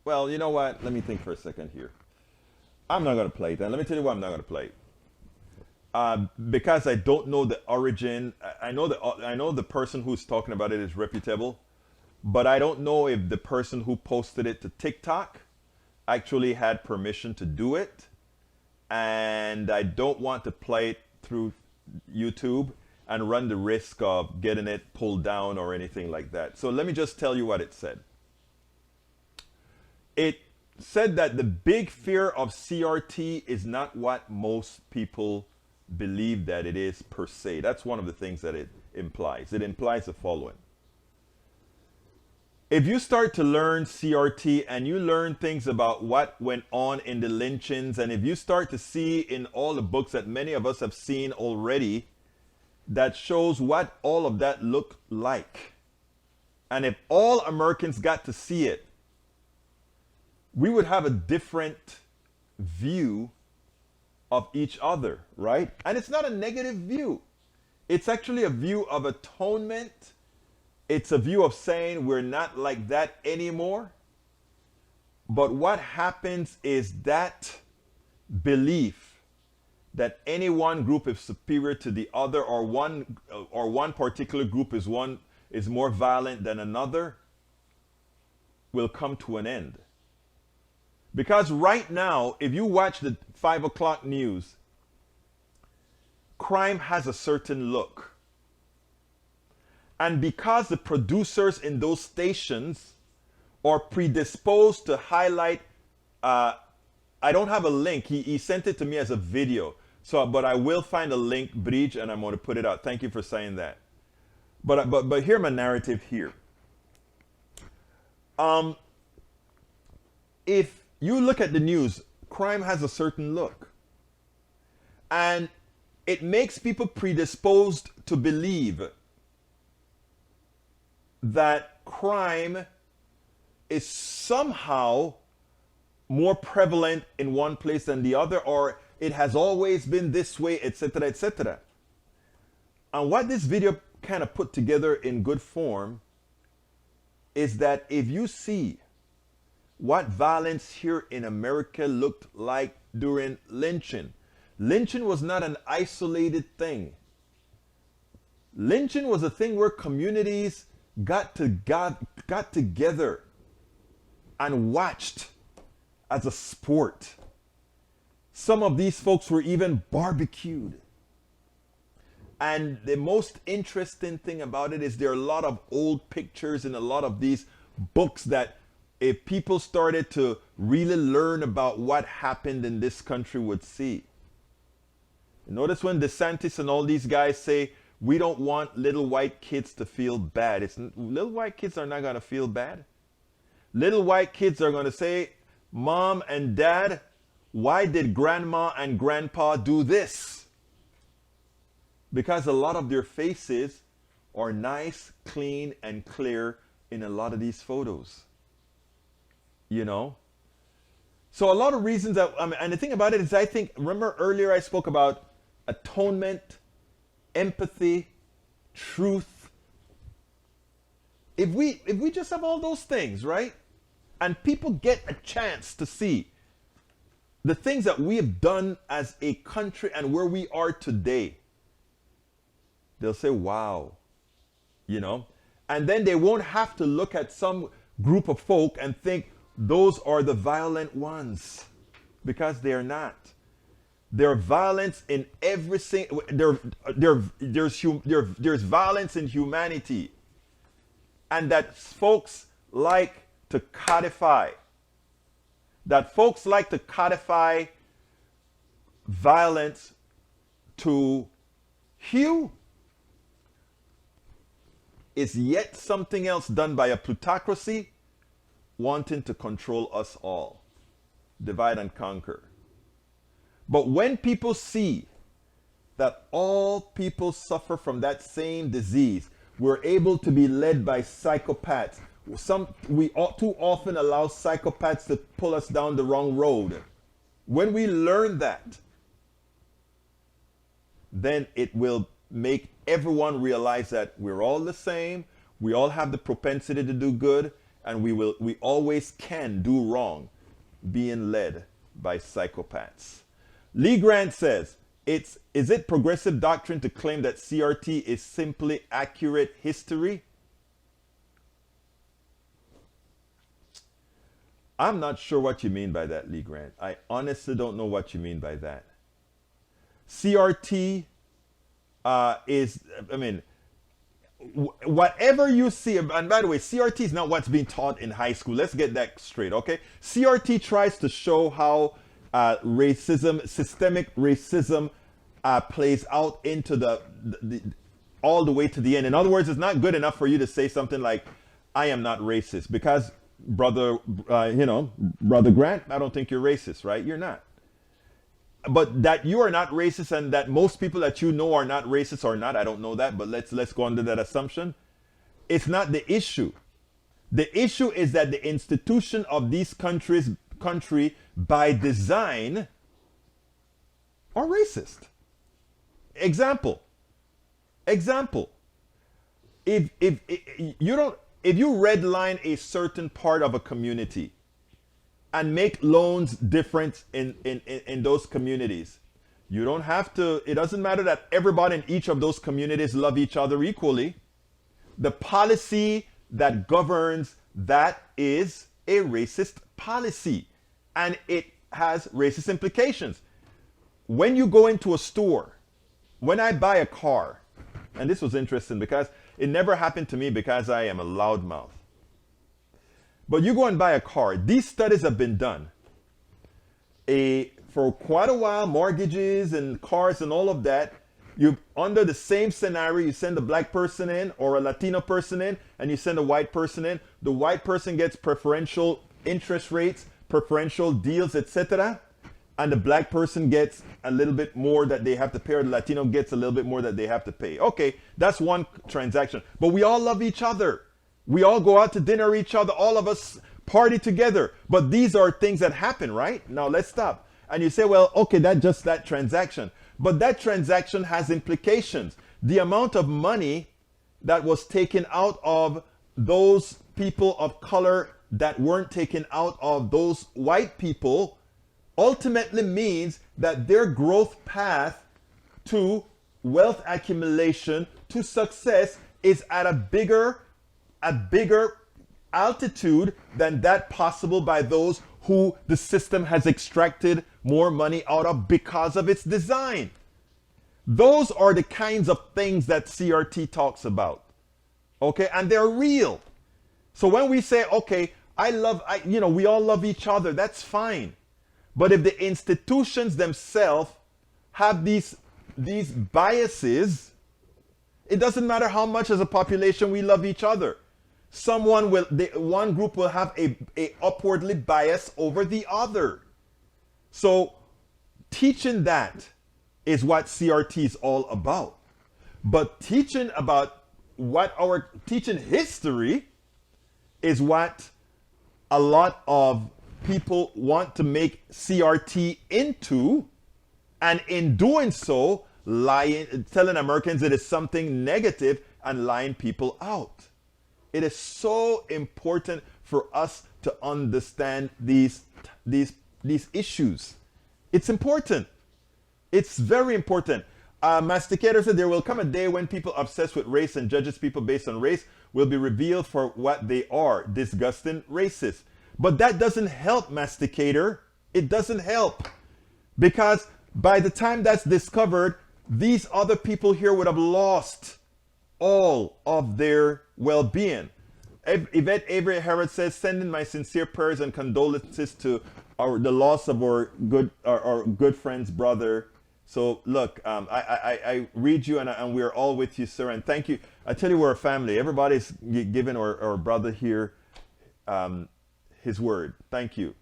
Well, you know what? Let me think for a second here. I'm not going to play it. And let me tell you why I'm not going to play it. Because I don't know the origin. I know the person who's talking about it is reputable, but I don't know if the person who posted it to TikTok actually had permission to do it, and I don't want to play it through YouTube and run the risk of getting it pulled down or anything like that. So let me just tell you what it said. It said that the big fear of CRT is not what most people believe that it is per se. That's one of the things that it implies. It implies the following. if you start to learn CRT and you learn things about what went on in the lynchings, and if you start to see in all the books that many of us have seen already that shows what all of that looked like, and if all Americans got to see it, we would have a different view of each other, right? And it's not a negative view. It's actually a view of atonement. It's a view of saying we're not like that anymore. But what happens is that belief that any one group is superior to the other, or one particular group is more violent than another, will come to an end. Because right now, if you watch the 5 o'clock news, crime has a certain look. And because the producers in those stations are predisposed to highlight, I don't have a link. He sent it to me as a video. But I will find a link, Bridge, and I'm going to put it out. Thank you for saying that. But here's my narrative here. If you look at the news, crime has a certain look. And it makes people predisposed to believe that crime is somehow more prevalent in one place than the other, or it has always been this way, etc., etc. And what this video kind of put together in good form is that if you see what violence here in America looked like during lynching, lynching was not an isolated thing. Lynching was a thing where communities got together and watched as a sport. Some of these folks were even barbecued. And the most interesting thing about it is there are a lot of old pictures in a lot of these books that if people started to really learn about what happened in this country would see. Notice when DeSantis and all these guys say, we don't want little white kids to feel bad. Little white kids are not going to feel bad. Little white kids are going to say, Mom and Dad, why did Grandma and Grandpa do this? Because a lot of their faces are nice, clean, and clear in a lot of these photos. You know? So a lot of reasons that, and the thing about it is I think, remember earlier I spoke about atonement, empathy, truth. If we just have all those things, right? And people get a chance to see the things that we have done as a country and where we are today, they'll say, wow, you know? And then they won't have to look at some group of folk and think those are the violent ones, because they are not. There's violence in every single, there's violence in humanity. And that folks like to codify. That folks like to codify violence to hue is yet something else done by a plutocracy wanting to control us all. Divide and conquer. But when people see that all people suffer from that same disease, we're able to be led by psychopaths. We too often allow psychopaths to pull us down the wrong road. When we learn that, then it will make everyone realize that we're all the same, we all have the propensity to do good, and we always can do wrong, being led by psychopaths. Lee Grant says, is it progressive doctrine to claim that CRT is simply accurate history? I'm not sure what you mean by that, Lee Grant. I honestly don't know what you mean by that. CRT whatever you see, and by the way, CRT is not what's being taught in high school. Let's get that straight, okay? CRT tries to show how racism, systemic racism plays out into all the way to the end. In other words, it's not good enough for you to say something like, I am not racist because brother Grant, I don't think you're racist, right? You're not. But that you are not racist and that most people that you know are not racist or not, I don't know that, but let's go under that assumption. It's not the issue. The issue is that the institution of these country by design are racist. Example. If you redline a certain part of a community and make loans different in those communities, you don't have to, it doesn't matter that everybody in each of those communities love each other equally. The policy that governs that is a racist policy, and it has racist implications. When you go into a store, when I buy a car, and this was interesting because it never happened to me because I am a loudmouth. But you go and buy a car. These studies have been done. For quite a while, mortgages and cars and all of that, you under the same scenario, you send a black person in or a Latino person in, and you send a white person in. The white person gets preferential interest rates, preferential deals, etc. And the black person gets a little bit more that they have to pay, or the Latino gets a little bit more that they have to pay. Okay, that's one transaction. But we all love each other. We all go out to dinner with each other. All of us party together. But these are things that happen, right? Now let's stop. And you say, well, okay, that transaction. But that transaction has implications. The amount of money that was taken out of those people of color that weren't taken out of those white people ultimately means that their growth path to wealth accumulation, to success, is at a bigger altitude than that possible by those who the system has extracted more money out of because of its design. Those are the kinds of things that CRT talks about. Okay, and they're real. So when we say, okay, we all love each other, that's fine. But if the institutions themselves have these biases, it doesn't matter how much as a population we love each other. One group will have a upwardly bias over the other. So teaching that is what CRT is all about. But teaching history is what a lot of people want to make CRT into, and in doing so, telling Americans it is something negative and lying people out. It is so important for us to understand these issues. It's important. It's very important. Masticator said there will come a day when people obsessed with race and judges people based on race will be revealed for what they are, disgusting racists. But that doesn't help, Masticator. It doesn't help. Because by the time that's discovered, these other people here would have lost all of their well-being. Yvette Avery Harrod says, sending my sincere prayers and condolences to the loss of our good friend's brother. So look, I read you and we're all with you, sir. And thank you. I tell you, we're a family. Everybody's giving our brother here his word. Thank you.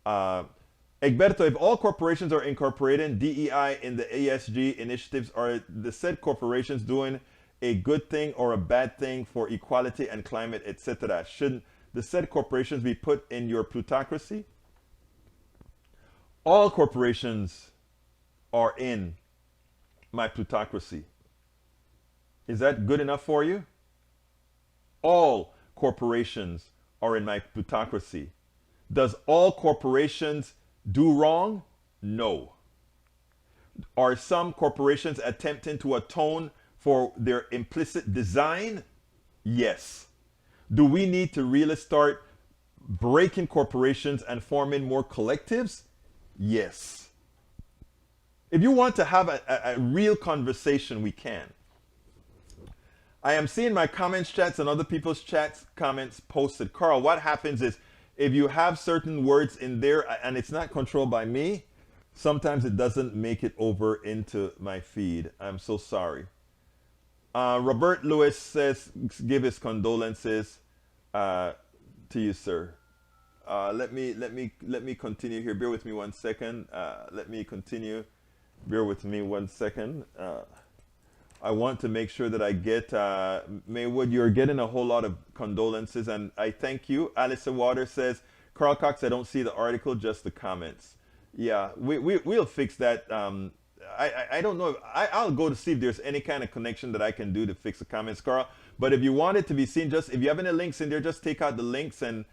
Egberto, if all corporations are incorporating DEI in the ESG initiatives, are the said corporations doing a good thing or a bad thing for equality and climate, etc.? Shouldn't the said corporations be put in your plutocracy? All corporations are in my plutocracy. Is that good enough for you? All corporations are in my plutocracy. Does all corporations do wrong? No. Are some corporations attempting to atone for their implicit design? Yes. Do we need to really start breaking corporations and forming more collectives? Yes. If you want to have a real conversation, we can. I am seeing my comments chats and other people's comments posted. Carl, what happens is if you have certain words in there and it's not controlled by me, sometimes it doesn't make it over into my feed. I'm so sorry. Robert Lewis says, give his condolences. to you, sir. Let me continue here. Bear with me 1 second. Let me continue. Bear with me 1 second. I want to make sure that I get Maywood. You're getting a whole lot of condolences, and I thank you. Alyssa Waters says, Carl Cox, I don't see the article, just the comments. Yeah, we'll fix that. I don't know. I'll go to see if there's any kind of connection that I can do to fix the comments, Carl. But if you want it to be seen, just if you have any links in there, just take out the links and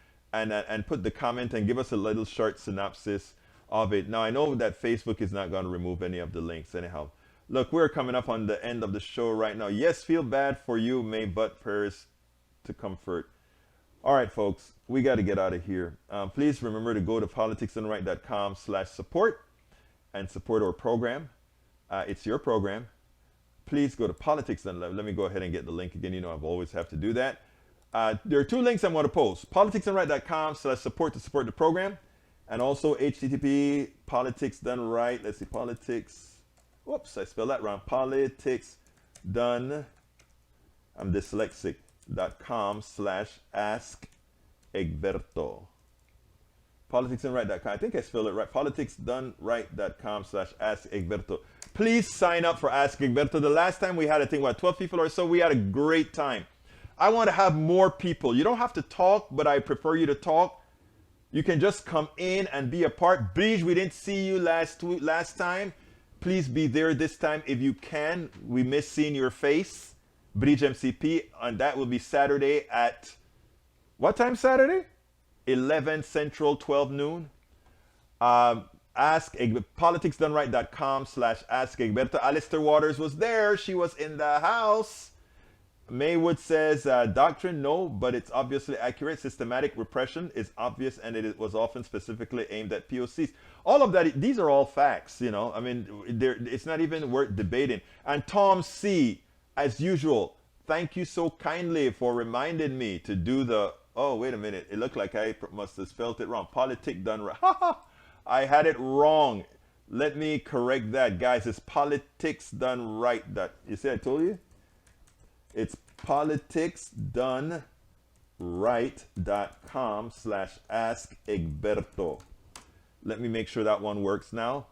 put the comment and give us a little short synopsis of it. Now, I know that Facebook is not going to remove any of the links anyhow. Look, we're coming up on the end of the show right now. Yes, feel bad for you, May, but prayers to comfort. All right, folks, we got to get out of here. Please remember to go to politicsdoneright.com/support and support our program. It's your program. Please go to Politics Done Right. Let me go ahead and get the link again. You know, I always have to do that. There are two links I'm going to post. politicsdoneright.com/support to support the program. And also HTTP Politics Done Right. Let's see, Politics. Whoops, I spelled that wrong. Politics Done. I'm dyslexic. .com/askegberto. Politicsdoneright.com. I think I spelled it right. Politicsdoneright.com/askegberto. Please sign up for Ask Egberto. The last time we had, I think, 12 people or so. We had a great time. I want to have more people. You don't have to talk, but I prefer you to talk. You can just come in and be a part. Bridge, we didn't see you last time. Please be there this time if you can. We miss seeing your face. Bridge MCP, and that will be Saturday at what time Saturday? 11 Central, 12 noon. Politicsdoneright.com/askegberto. Alistair Waters was there. She was in the house. Maywood says, doctrine, no, but it's obviously accurate. Systematic repression is obvious, and it was often specifically aimed at POCs. All of that, these are all facts, you know. I mean, it's not even worth debating. And Tom C., as usual, thank you so kindly for reminding me to do the, oh, wait a minute. It looked like I must have spelled it wrong. Politic done right. I had it wrong. Let me correct that, guys. It's politics done right. You see, I told you? It's politicsdoneright.com/askegberto. Let me make sure that one works now.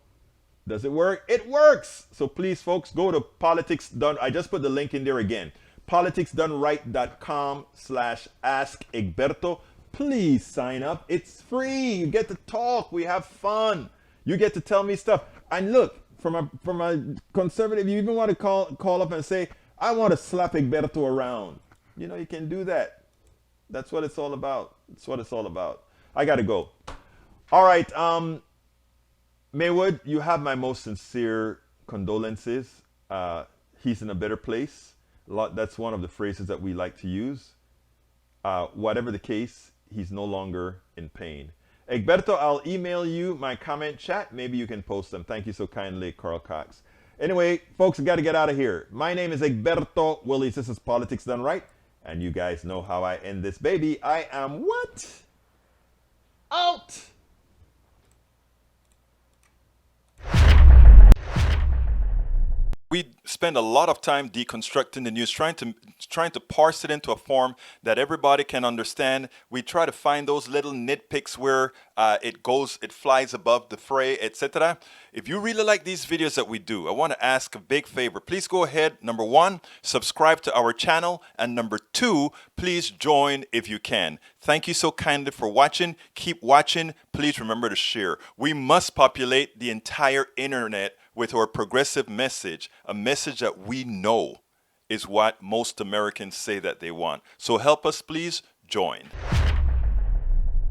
Does it work? It works! So please, folks, go to Politics Done. I just put the link in there again. politicsdoneright.com/askegberto. Please sign up. It's free. You get to talk. We have fun. You get to tell me stuff. And look, from a conservative, you even want to call up and say, I want to slap Egberto around. You know, you can do that. That's what it's all about. That's what it's all about. I got to go. All right. Maywood, you have my most sincere condolences. He's in a better place. That's one of the phrases that we like to use. Whatever the case, he's no longer in pain. Egberto, I'll email you my comment chat. Maybe you can post them. Thank you so kindly, Carl Cox. Anyway, folks, I got to get out of here. My name is Egberto Willies. This is Politics Done Right. And you guys know how I end this baby. I am what? Out! We spend a lot of time deconstructing the news, trying to parse it into a form that everybody can understand. We try to find those little nitpicks where it flies above the fray, etc. If you really like these videos that we do, I want to ask a big favor. Please go ahead, number 1, subscribe to our channel, and number 2, please join if you can. Thank you so kindly for watching. Keep watching. Please remember to share. We must populate the entire internet with our progressive message, a message that we know is what most Americans say that they want. So help us, please join.